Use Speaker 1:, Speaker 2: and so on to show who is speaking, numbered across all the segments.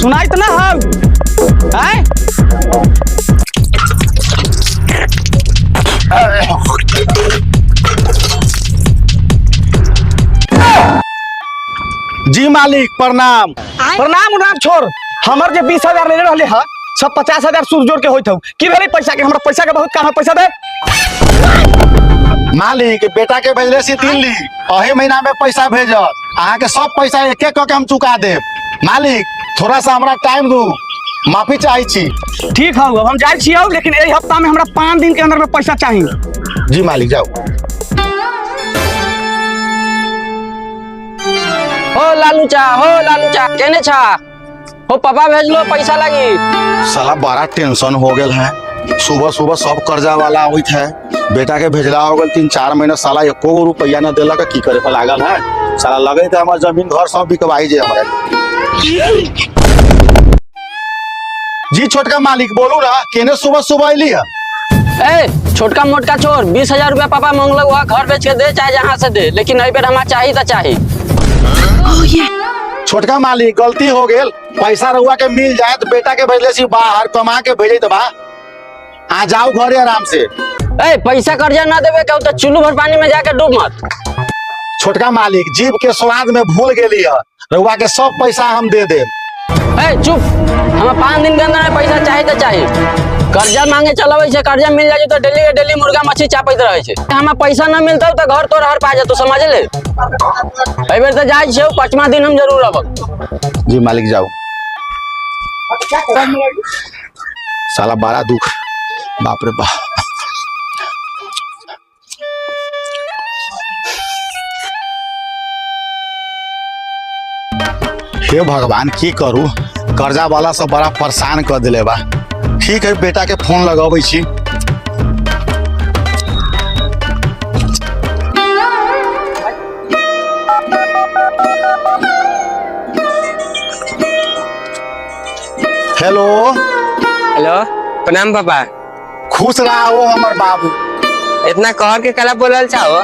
Speaker 1: सुनाई तो ना हम हैं?
Speaker 2: जी मालिक प्रणाम।
Speaker 1: प्रणाम उनाम छोड़, हमर जे 20,000 ले रहले ह सब 50,000 सूद जोड़ के होइत हौ। की भेलै पैसा के? हमरा पैसा के बहुत काम है, पैसा दे।
Speaker 2: मालिक बेटा के भेजले सी दिल्ली, अही महीना में पैसा भेजत। अहाँ के सब पैसा एक एक के हम चुका देब। मालिक थोड़ा सा हमरा टाइम दू, माफी चाहे छी।
Speaker 1: ठीक हौ, अब हम जाय छियौ, लेकिन एही हफ्ता में हमरा 5 दिन के अंदर में पैसा चाहिए।
Speaker 2: जी मालिक जाओ।
Speaker 3: हो लालू चा केने छा हो? पापा भेजलो पैसा लगी।
Speaker 2: साला बड़ा टेंशन हो गेल है। सुबह सुबह सब कर्जा वाला आवित है। बेटा के भेजला हो गल 3-4 महीना, साला एको रुपया न देलक। की करे पर लागल है साला? लगे थे हमार जमीन घर सब बिकवाई जे हमारे। जी छोटका मालिक बोलू ना, केने सुबह सुबह अली है?
Speaker 3: ए छोटका मोटका छोड़, 20,000 रुपया पापा मांगल हुआ, घर बेच के दे चाहे जहाँ से दे, लेकिन अभी बेर हमारा चाहिए तो चाहिए।
Speaker 2: छोटका मालिक गलती हो गेल, पैसा रहुआ के मिल जाए तो बेटा के भेजले सी बाहर कमा के भेजे तो बा। आ जाओ घरे आराम से।
Speaker 3: ए पैसा कर्जा ना देवे का तो चुल्लू भर पानी में जाके डूब मत।
Speaker 2: छोटका मालिक जीभ के स्वाद में भूल गेली है, रहुआ के सब पैसा हम दे देब।
Speaker 3: ए चुप, हमें 5 दिन के अंदर में पैसा चाहिए तो चाहिए। कर्जा मांगे चलावे छे, कर्जा मिल जाए तो डेली डेली मुर्गा मछली चापत रहे छे। हमें पैसा ना मिलता तो घर तोड़ हर पा जा, तू समझ ले। अई बेर तो जाय छे, 5वां दिन हम जरूर आबक।
Speaker 2: जी मालिक जाओ। साला बड़ा दुख, बाप रे बाप। हे भगवान की करू, कर्जा वाला सब बड़ा परेशान कर दिले बा। ठीक है बेटा के फोन लगाबै छी। हेलो
Speaker 4: हेलो, प्रणाम पापा।
Speaker 2: खुश रहो हमर बाबू।
Speaker 4: इतना कहर के कला बोलल चाहो?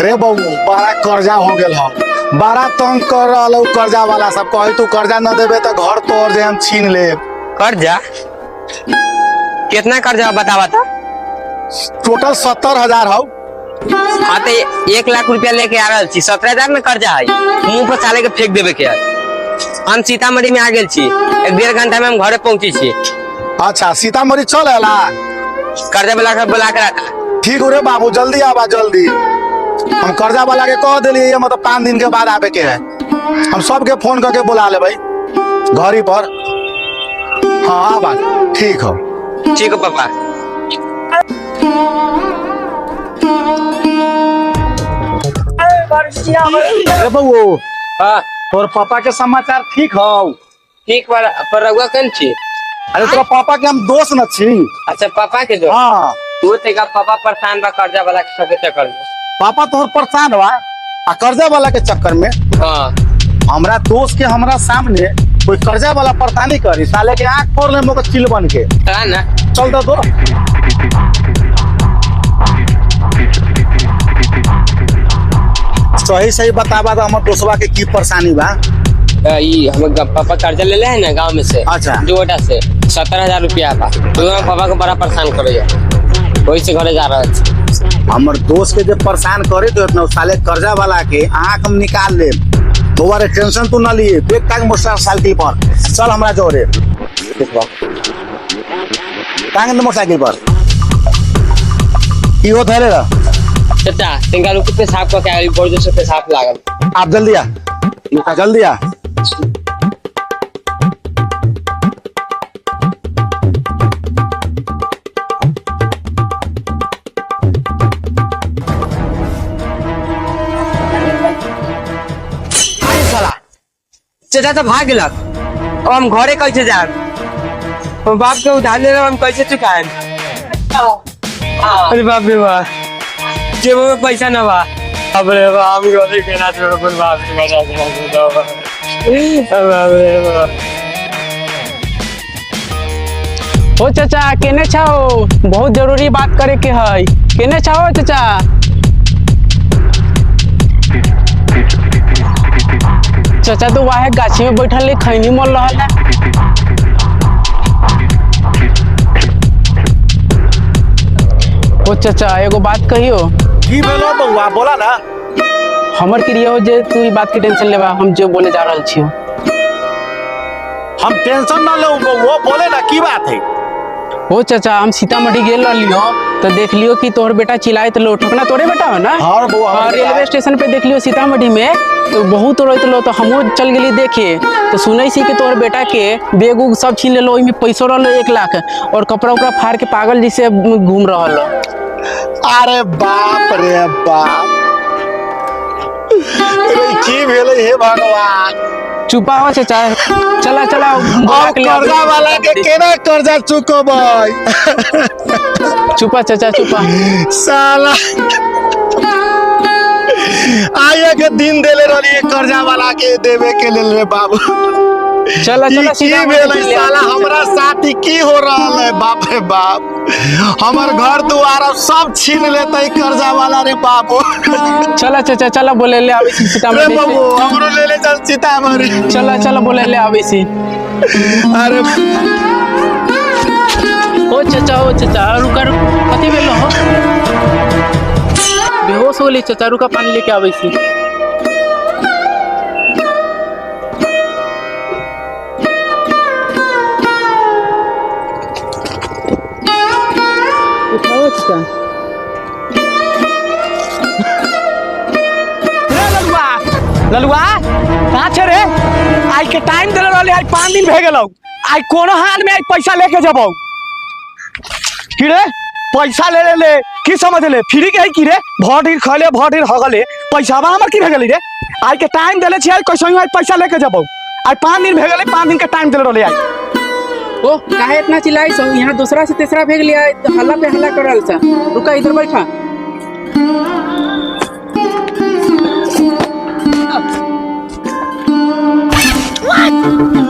Speaker 2: रे बबू बड़ा कर्जा हो गेल हो, बड़ा तंग कर रहा कर्जा वाला सब। कहे तू कर्जा न देबे तो घर तोड़ जे हम छीन ले।
Speaker 4: कर्जा? कितना कर्जा बतावा था?
Speaker 2: टोटल 70,000 हो।
Speaker 4: हाँ तो 1 लाख रुपया लेके आ रहा छी, 17,000 में कर्जा है। मुंह पर साले के फेंक देवे के है। हम सीतामढ़ी में आ गेल छी, 1-1.5 घंटा में हम घरे पहुंची छी।
Speaker 2: अच्छा सीतामढ़ी चल एला?
Speaker 4: कर्जा वाला के बुला कर रखा।
Speaker 2: ठीक हो रे बाबू, जल्दी आबा जल्दी। हम कर्जा वाला के कह दिली मतलब 5 दिन के बाद आवे के है। हम सबके फोन करके बुला ले भाई घरी पर। हाँ आबा, ठीक हो।
Speaker 4: ठीक है पापा।
Speaker 2: रे बबू
Speaker 4: हाँ
Speaker 2: तोर पापा के समाचार ठीक हो?
Speaker 4: ठीक पर रहुआ कौन छी?
Speaker 2: अरे तोरा पापा के हम दोस्त न छी।
Speaker 4: अच्छा पापा के जो?
Speaker 2: हाँ
Speaker 4: तू तेगा पापा परेशान बा कर्जा वाला के सबके चक्कर में।
Speaker 2: पापा तोहर परेशान बा आ कर्जा वाला के चक्कर में।
Speaker 4: हाँ
Speaker 2: हमरा दोस्त के हमरा सामने कोई कर्जा वाला परेशानी करी, साले के आंख फोड़ ले मोके चिल बन के।
Speaker 4: है ना?
Speaker 2: चल दो। सही सही बताबा तो हमर दोस्तवा के की परेशानी बा।
Speaker 4: हम पापा कर्जा ले है ना गांव में से।
Speaker 2: अच्छा।
Speaker 4: जोटा से 17,000 रुपया बा। तो पापा को बड़ा परेशान करे, वही से घरे जा रहा है।
Speaker 2: हमर दोस्त के जब परेशान करे तो इतना साले कर्जा वाला के आंख हम निकाल ले। तुम्हारे टेंशन तू न लिए, देख तक मोटरसाइकिल पर चल हमरा जोरे। मोटरसाइकिल पर की होत है रे?
Speaker 4: चाचा तिनका रुक पेशाब करके आ गई, बहुत जोर से पेशाब लागल।
Speaker 2: आप जल्दी आ, जल्दी आ।
Speaker 4: चाचा तो भाग गेलक, अब हम घरे कैसे जाब? हम बाप के उधार ले रहे, हम कैसे चुकाएं? अरे बाप रे बाप, जेब में पैसा न बा। अब रे बाप, हम घरे के ना छोड़ अपन बाप के मजा दो। बाप रे बाप।
Speaker 1: ओ चाचा केने छाओ? बहुत जरूरी बात करे के है। केने छाओ चाचा? चाचा तो वाहे गाछी में बैठल ले खैनी मोल रहा है।
Speaker 5: ओ चाचा एगो बात कहियो।
Speaker 2: की भेलो बउआ बोला ना।
Speaker 5: हमर के हो जे तू ई बात के टेंशन लेबा, हम जो बोले जा रहल छियो।
Speaker 2: हम टेंशन ना लो बउआ, बोले ना की बात है।
Speaker 5: ओ चाचा हम सीतामढ़ी गेल रहलियो तो देख लियो कि तोहर बेटा चिल्लाए तो लो, ठोकना तोरे बेटा हो ना।
Speaker 2: हाँ बउआ,
Speaker 5: और रेलवे स्टेशन पे देख लियो सीतामढ़ी में तो बहुत रोइत लो, तो हमहू चल गेली देखे तो सुनै सी कि तोहर बेटा के बैग उग सब छीन लेलो, ओइमे पैसो रहलो 1 लाख और कपड़ा उपड़ा फाड़ के पागल जैसे घूम रहल।
Speaker 2: अरे बाप रे बाप, अरे की भेलै हे भगवान।
Speaker 5: चुपा हो चाचा, चला चला
Speaker 2: अब कर्जा वाला के केना कर्जा चुकबै।
Speaker 5: चुपा चाचा चुपा।
Speaker 2: साला आये के दिन देले रहली कर्जा वाला के देवे के लेल रे बाबू।
Speaker 5: चला चला
Speaker 2: की भेलै साला, हमरा साथ ही की हो रहल है। बाप रे बाप, हमर घर दुआर सब छीन लेतै कर्जा वाला रे बाबू।
Speaker 5: चला चाचा चला बोले ले आवे
Speaker 2: रे
Speaker 5: सीतामढ़ी
Speaker 2: बाबू
Speaker 5: से।
Speaker 2: हमरो ले ले चल सीतामढ़ी।
Speaker 5: चला चला बोले ले आवे सी।
Speaker 2: अरे
Speaker 5: ओ चाचा रुका कथी भेलो हो? बेहोश होली चाचा, रुका पानी लेके आवे सी। उठाओ चाचा।
Speaker 1: ललुआ कहाँ छे रे? आई के टाइम देले रहले, आई 5 दिन भे गेलौ, आई कोनो हाल में आई पैसा लेके जबौ। की रे पैसा ले ले ले की समझ ले, फ्री के है की रे? भोटिर खले भोटिर हगले पैसावा हमर की भे गेली रे? आई के टाइम देले छी, आई कैसे आई पैसा लेके जबौ। आई 5 दिन भे गेले, 5 दिन के टाइम देले रहले। आई
Speaker 5: ओ काहे इतना चिल्लाई सो? यहाँ दूसरा से तीसरा भेग लिया तो हल्ला पे हल्ला कर रहल सा। रुका इधर बैठा।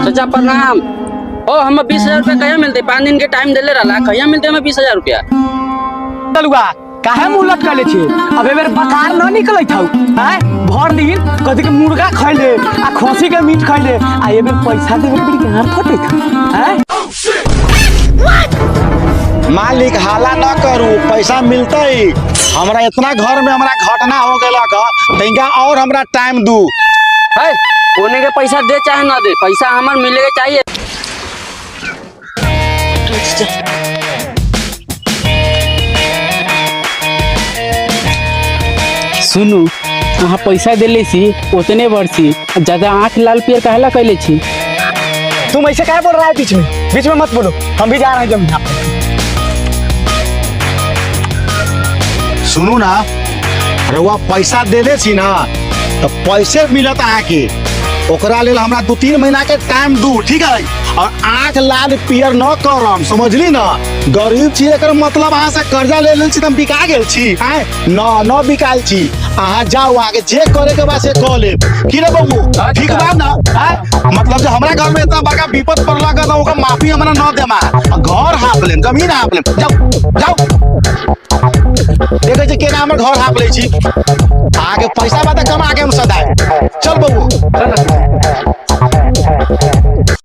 Speaker 3: चाचा प्रणाम। ओ हमें 20,000 रुपया कहिया मिलते? 5 दिन के टाइम देले रहला, कहिया मिलते हमें 20,000 रुपया?
Speaker 1: ललुआ काहे मुंह लटकले छी? अबे मेरे बकार न निकलैत हौ। हैं भर दिन कथि के मुर्गा खइले आ खसी के मीट खइले, आ एबे पैसा देबे पड़ी के हाथ फटैत हैं।
Speaker 2: मालिक हाला न करू, पैसा मिलतै। हमरा इतना घर में हमरा घटना हो गेला का, तनिका और हमरा टाइम दू।
Speaker 3: है ओने के पैसा दे चाहे ना दे, पैसा हमार मिले के चाहिए।
Speaker 5: सुनू वहाँ पैसा देले सी उतने बरसी, ज्यादा आँख लाल पियर काहेला कैले छी?
Speaker 1: तुम ऐसे काहे बोल रहा है? बीच में मत बोलो, हम भी जा रहे हैं जमीन।
Speaker 2: सुनू ना, रउआ पैसा देले छी ना तो पैसे मिलत आके, ओकरा लेल हमरा 2-3 महीना के टाइम दू, ठीक है? और आँख लाल पियर न करम, समझली ना? गरीब छी एकर मतलब अहाँ से कर्जा ले लेल छी त हम बिका गेल छी? हैं न बिकाल छी। अहाँ जाओ आगे जे करे के बा से क लेब, की रे बबू? ठीक बा ना? हैं मतलब जो हमरा घर में इतना बड़का विपद पड़ला का, ओकर माफी हमरा न देमा, घर हाँप लेम, जमीन हाँप लेम। जाओ जाओ, देखे छी केना हमर घर हाँप लै छी। आगे पैसा बा त कमा के हम सदाए। चल बबू।